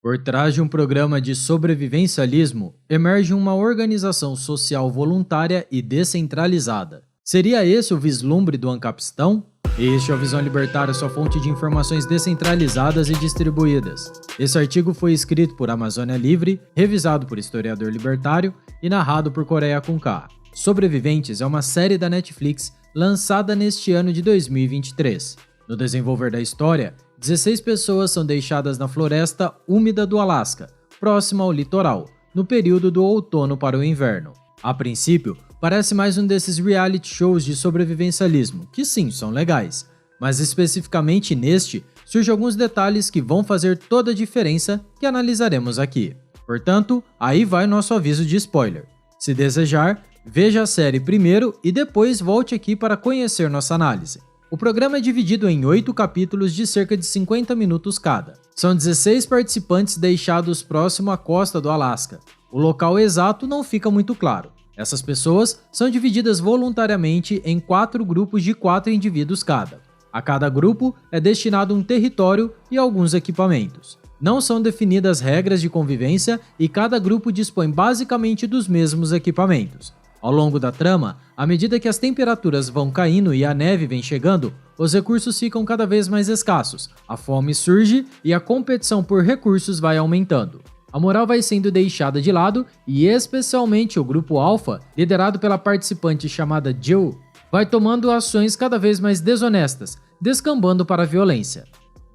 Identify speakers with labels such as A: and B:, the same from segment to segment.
A: Por trás de um programa de sobrevivencialismo, emerge uma organização social voluntária e descentralizada. Seria esse o vislumbre do Ancapistão? Este é o Visão Libertária, sua fonte de informações descentralizadas e distribuídas. Esse artigo foi escrito por Amazônia Livre, revisado por historiador libertário e narrado por Coreia com K. Sobreviventes é uma série da Netflix lançada neste ano de 2023. No desenvolver da história, 16 pessoas são deixadas na floresta úmida do Alasca, próxima ao litoral, no período do outono para o inverno. A princípio, parece mais um desses reality shows de sobrevivencialismo, que sim, são legais, mas especificamente neste, surgem alguns detalhes que vão fazer toda a diferença que analisaremos aqui. Portanto, aí vai nosso aviso de spoiler. Se desejar, veja a série primeiro e depois volte aqui para conhecer nossa análise. O programa é dividido em 8 capítulos de cerca de 50 minutos cada. São 16 participantes deixados próximo à costa do Alasca. O local exato não fica muito claro. Essas pessoas são divididas voluntariamente em 4 grupos de 4 indivíduos cada. A cada grupo é destinado um território e alguns equipamentos. Não são definidas regras de convivência e cada grupo dispõe basicamente dos mesmos equipamentos. Ao longo da trama, à medida que as temperaturas vão caindo e a neve vem chegando, os recursos ficam cada vez mais escassos, a fome surge e a competição por recursos vai aumentando. A moral vai sendo deixada de lado e especialmente o grupo Alpha, liderado pela participante chamada Jill, vai tomando ações cada vez mais desonestas, descambando para a violência.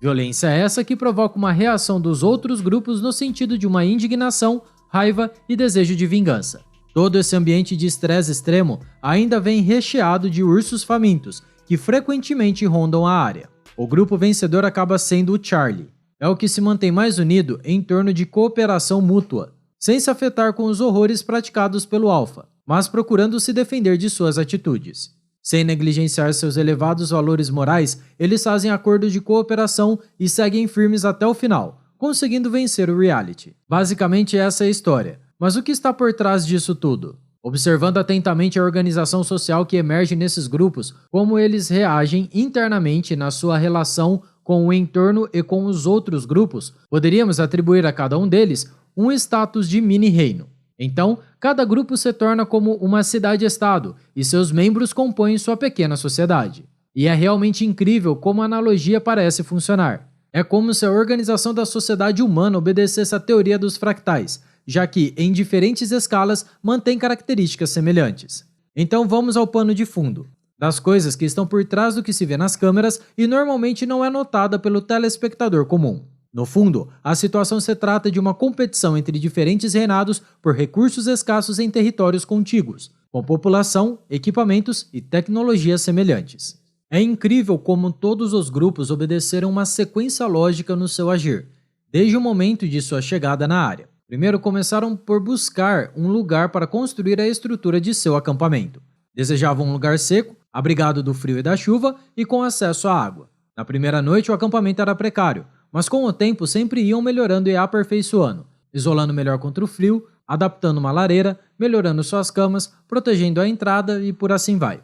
A: Violência essa que provoca uma reação dos outros grupos no sentido de uma indignação, raiva e desejo de vingança. Todo esse ambiente de estresse extremo ainda vem recheado de ursos famintos, que frequentemente rondam a área. O grupo vencedor acaba sendo o Charlie. É o que se mantém mais unido em torno de cooperação mútua, sem se afetar com os horrores praticados pelo Alpha, mas procurando se defender de suas atitudes. Sem negligenciar seus elevados valores morais, eles fazem acordo de cooperação e seguem firmes até o final, conseguindo vencer o reality. Basicamente essa é a história. Mas o que está por trás disso tudo? Observando atentamente a organização social que emerge nesses grupos, como eles reagem internamente na sua relação com o entorno e com os outros grupos, poderíamos atribuir a cada um deles um status de mini-reino. Então, cada grupo se torna como uma cidade-estado e seus membros compõem sua pequena sociedade. E é realmente incrível como a analogia parece funcionar. É como se a organização da sociedade humana obedecesse à teoria dos fractais, já que, em diferentes escalas, mantém características semelhantes. Então vamos ao pano de fundo, das coisas que estão por trás do que se vê nas câmeras e normalmente não é notada pelo telespectador comum. No fundo, a situação se trata de uma competição entre diferentes reinados por recursos escassos em territórios contíguos, com população, equipamentos e tecnologias semelhantes. É incrível como todos os grupos obedeceram uma sequência lógica no seu agir, desde o momento de sua chegada na área. Primeiro começaram por buscar um lugar para construir a estrutura de seu acampamento. Desejavam um lugar seco, abrigado do frio e da chuva e com acesso à água. Na primeira noite o acampamento era precário, mas com o tempo sempre iam melhorando e aperfeiçoando, isolando melhor contra o frio, adaptando uma lareira, melhorando suas camas, protegendo a entrada e por assim vai.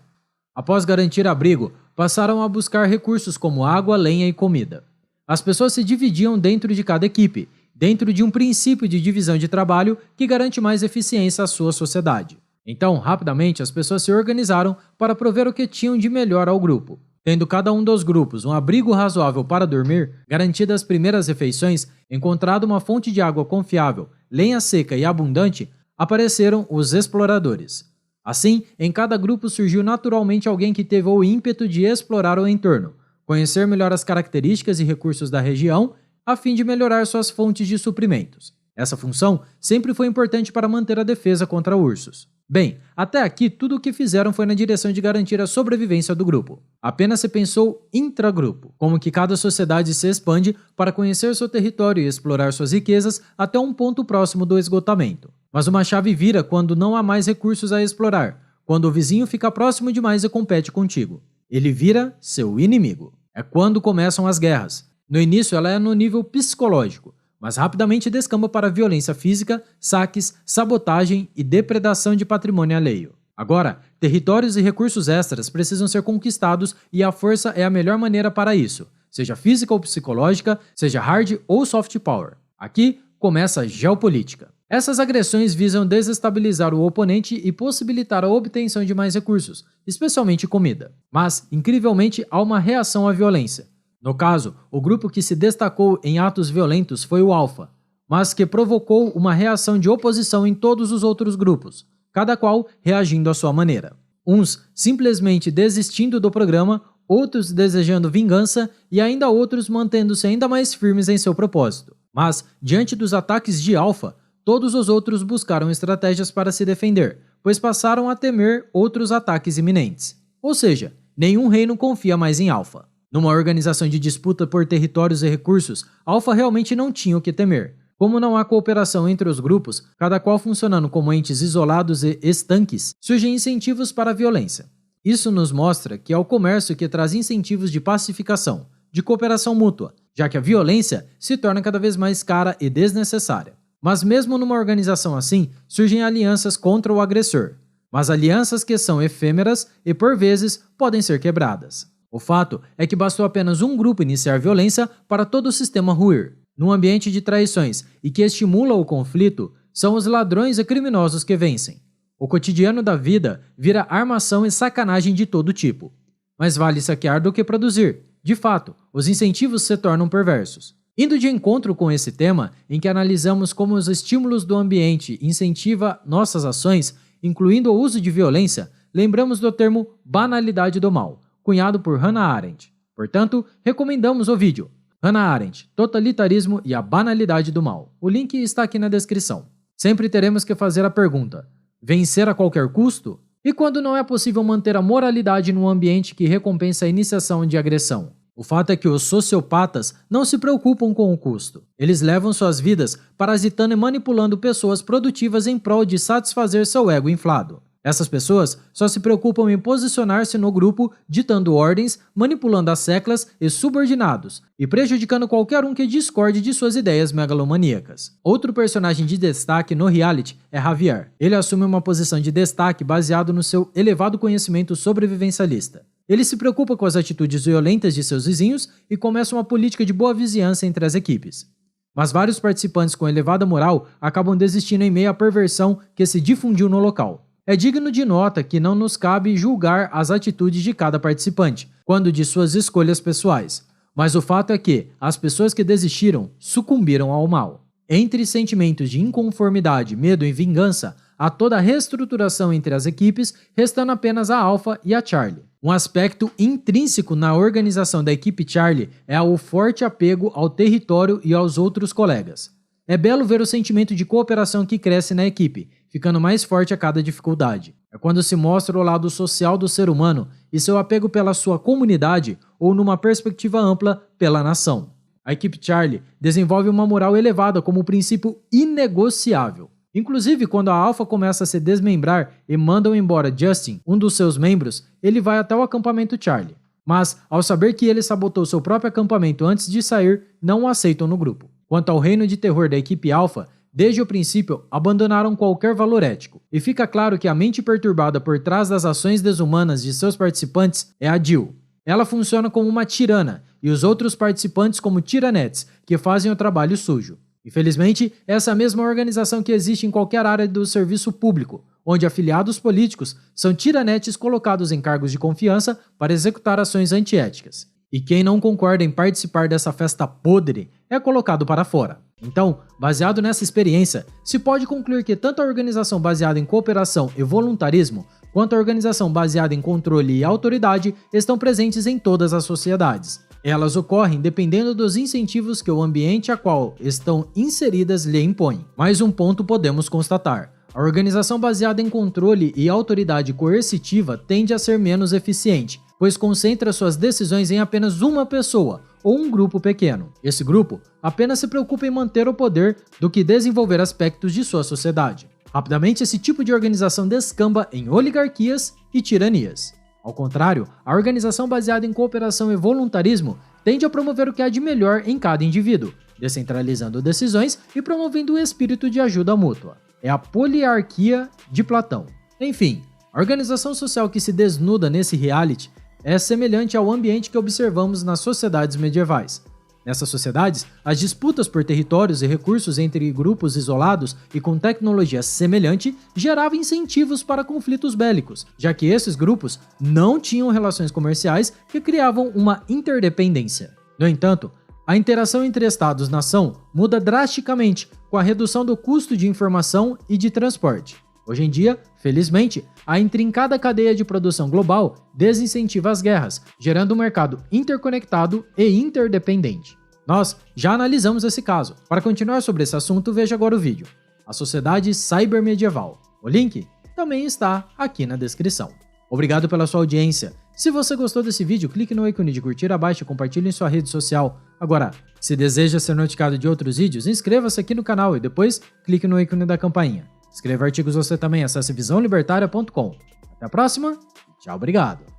A: Após garantir abrigo, passaram a buscar recursos como água, lenha e comida. As pessoas se dividiam dentro de cada equipe, dentro de um princípio de divisão de trabalho que garante mais eficiência à sua sociedade. Então, rapidamente, as pessoas se organizaram para prover o que tinham de melhor ao grupo. Tendo cada um dos grupos um abrigo razoável para dormir, garantidas as primeiras refeições, encontrado uma fonte de água confiável, lenha seca e abundante, apareceram os exploradores. Assim, em cada grupo surgiu naturalmente alguém que teve o ímpeto de explorar o entorno, conhecer melhor as características e recursos da região, a fim de melhorar suas fontes de suprimentos. Essa função sempre foi importante para manter a defesa contra ursos. Bem, até aqui tudo o que fizeram foi na direção de garantir a sobrevivência do grupo. Apenas se pensou intragrupo, como que cada sociedade se expande para conhecer seu território e explorar suas riquezas até um ponto próximo do esgotamento. Mas uma chave vira quando não há mais recursos a explorar, quando o vizinho fica próximo demais e compete contigo. Ele vira seu inimigo. É quando começam as guerras. No início ela é no nível psicológico, mas rapidamente descamba para violência física, saques, sabotagem e depredação de patrimônio alheio. Agora, territórios e recursos extras precisam ser conquistados e a força é a melhor maneira para isso, seja física ou psicológica, seja hard ou soft power. Aqui começa a geopolítica. Essas agressões visam desestabilizar o oponente e possibilitar a obtenção de mais recursos, especialmente comida. Mas, incrivelmente, há uma reação à violência. No caso, o grupo que se destacou em atos violentos foi o Alpha, mas que provocou uma reação de oposição em todos os outros grupos, cada qual reagindo à sua maneira. Uns simplesmente desistindo do programa, outros desejando vingança e ainda outros mantendo-se ainda mais firmes em seu propósito. Mas, diante dos ataques de Alpha, todos os outros buscaram estratégias para se defender, pois passaram a temer outros ataques iminentes. Ou seja, nenhum reino confia mais em Alpha. Numa organização de disputa por territórios e recursos, Alpha realmente não tinha o que temer. Como não há cooperação entre os grupos, cada qual funcionando como entes isolados e estanques, surgem incentivos para a violência. Isso nos mostra que é o comércio que traz incentivos de pacificação, de cooperação mútua, já que a violência se torna cada vez mais cara e desnecessária. Mas mesmo numa organização assim, surgem alianças contra o agressor, mas alianças que são efêmeras e por vezes podem ser quebradas. O fato é que bastou apenas um grupo iniciar violência para todo o sistema ruir. Num ambiente de traições e que estimula o conflito, são os ladrões e criminosos que vencem. O cotidiano da vida vira armação e sacanagem de todo tipo. Mas vale saquear do que produzir. De fato, os incentivos se tornam perversos. Indo de encontro com esse tema, em que analisamos como os estímulos do ambiente incentivam nossas ações, incluindo o uso de violência, lembramos do termo banalidade do mal, cunhado por Hannah Arendt. Portanto, recomendamos o vídeo Hannah Arendt, Totalitarismo e a Banalidade do Mal. O link está aqui na descrição. Sempre teremos que fazer a pergunta: vencer a qualquer custo? E quando não é possível manter a moralidade num ambiente que recompensa a iniciação de agressão? O fato é que os sociopatas não se preocupam com o custo. Eles levam suas vidas parasitando e manipulando pessoas produtivas em prol de satisfazer seu ego inflado. Essas pessoas só se preocupam em posicionar-se no grupo, ditando ordens, manipulando as seclas e subordinados, e prejudicando qualquer um que discorde de suas ideias megalomaníacas. Outro personagem de destaque no reality é Javier. Ele assume uma posição de destaque baseado no seu elevado conhecimento sobrevivencialista. Ele se preocupa com as atitudes violentas de seus vizinhos e começa uma política de boa vizinhança entre as equipes. Mas vários participantes com elevada moral acabam desistindo em meio à perversão que se difundiu no local. É digno de nota que não nos cabe julgar as atitudes de cada participante, quando de suas escolhas pessoais. Mas o fato é que as pessoas que desistiram sucumbiram ao mal. Entre sentimentos de inconformidade, medo e vingança, há toda a reestruturação entre as equipes, restando apenas a Alpha e a Charlie. Um aspecto intrínseco na organização da equipe Charlie é o forte apego ao território e aos outros colegas. É belo ver o sentimento de cooperação que cresce na equipe, ficando mais forte a cada dificuldade. É quando se mostra o lado social do ser humano e seu apego pela sua comunidade ou, numa perspectiva ampla, pela nação. A equipe Charlie desenvolve uma moral elevada como princípio inegociável. Inclusive, quando a Alpha começa a se desmembrar e mandam embora Justin, um dos seus membros, ele vai até o acampamento Charlie. Mas, ao saber que ele sabotou seu próprio acampamento antes de sair, não o aceitam no grupo. Quanto ao reino de terror da equipe Alpha, desde o princípio abandonaram qualquer valor ético, e fica claro que a mente perturbada por trás das ações desumanas de seus participantes é a Jill. Ela funciona como uma tirana, e os outros participantes como tiranetes, que fazem o trabalho sujo. Infelizmente, essa é a mesma organização que existe em qualquer área do serviço público, onde afiliados políticos são tiranetes colocados em cargos de confiança para executar ações antiéticas. E quem não concorda em participar dessa festa podre é colocado para fora. Então, baseado nessa experiência, se pode concluir que tanto a organização baseada em cooperação e voluntarismo, quanto a organização baseada em controle e autoridade estão presentes em todas as sociedades. Elas ocorrem dependendo dos incentivos que o ambiente a qual estão inseridas lhe impõe. Mais um ponto podemos constatar: a organização baseada em controle e autoridade coercitiva tende a ser menos eficiente, pois concentra suas decisões em apenas uma pessoa ou um grupo pequeno. Esse grupo apenas se preocupa em manter o poder do que desenvolver aspectos de sua sociedade. Rapidamente, esse tipo de organização descamba em oligarquias e tiranias. Ao contrário, a organização baseada em cooperação e voluntarismo tende a promover o que há de melhor em cada indivíduo, descentralizando decisões e promovendo o espírito de ajuda mútua. É a poliarquia de Platão. Enfim, a organização social que se desnuda nesse reality é semelhante ao ambiente que observamos nas sociedades medievais. Nessas sociedades, as disputas por territórios e recursos entre grupos isolados e com tecnologia semelhante geravam incentivos para conflitos bélicos, já que esses grupos não tinham relações comerciais que criavam uma interdependência. No entanto, a interação entre estados-nação muda drasticamente com a redução do custo de informação e de transporte. Hoje em dia, felizmente, a intrincada cadeia de produção global desincentiva as guerras, gerando um mercado interconectado e interdependente. Nós já analisamos esse caso. Para continuar sobre esse assunto, veja agora o vídeo. A Sociedade Cybermedieval. O link também está aqui na descrição. Obrigado pela sua audiência. Se você gostou desse vídeo, clique no ícone de curtir abaixo e compartilhe em sua rede social. Agora, se deseja ser notificado de outros vídeos, inscreva-se aqui no canal e depois clique no ícone da campainha. Escreva artigos você também, acesse visãolibertaria.com. Até a próxima, tchau, obrigado.